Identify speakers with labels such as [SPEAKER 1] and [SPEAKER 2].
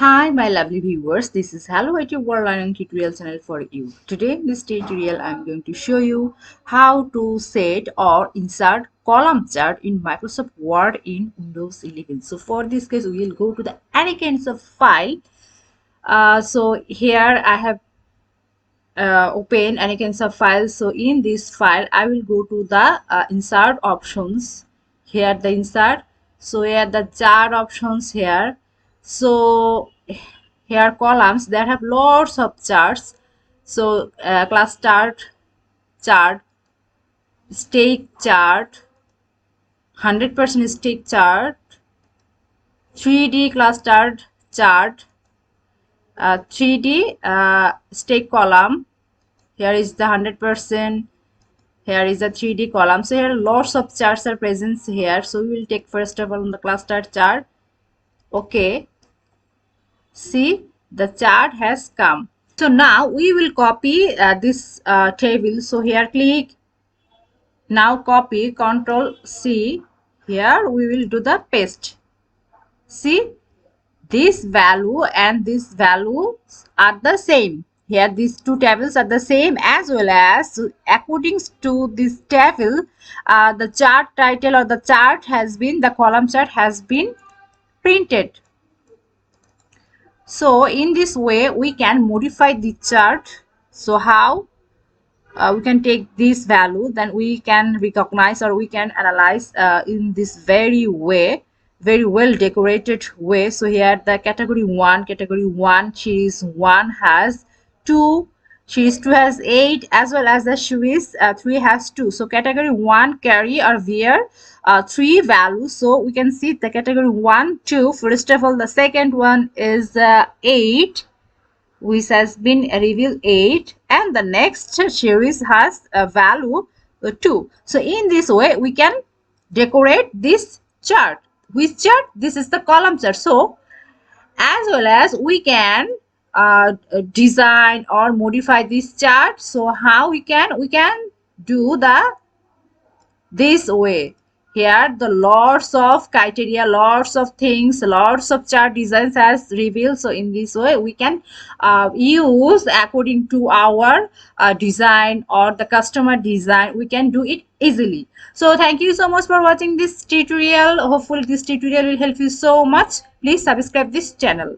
[SPEAKER 1] Hi my lovely viewers, this is Hello IT World Learning Tutorial channel for you. Today in this tutorial I am going to show you how to set or insert column chart in Microsoft Word in Windows 11. So for this case we will go to the any kinds of file. So here I have open any kinds of files. So in this file I will go to the insert options. Here the insert, so here the chart options here. So here columns that have lots of charts. So class chart, stake chart, 100% stake chart, 3D chart, 3D stake column. Here is the 100%. Here is a 3D column. So here lots of charts are present here. So we will take first of all the cluster chart. Okay. See, the chart has come. So now we will copy this table. So here click. Now copy, Control C. Here we will do the paste. See, this value and this value are the same. Here these two tables are the same, as well as according to this table the chart title or the chart has been, the column chart has been printed. So in this way we can modify the chart. So how we can take this value, then we can recognize or we can analyze in this very well decorated way. So here the category 1 series 1 has 2, series 2 has 8, as well as the series 3 has 2. So category 1 carry or wear 3 values. So we can see the category 1 2. First of all, the second one is 8, which has been revealed 8, and the next series has a value 2. So in this way we can decorate this chart. Which chart? This is the column chart. So as well as we can design or modify this chart. So how we can do the this way. Here the lots of criteria, lots of things, lots of chart designs has revealed. So in this way we can use according to our design or the customer design. We can do it easily. So thank you so much for watching this tutorial. Hopefully this tutorial will help you so much. Please subscribe this channel.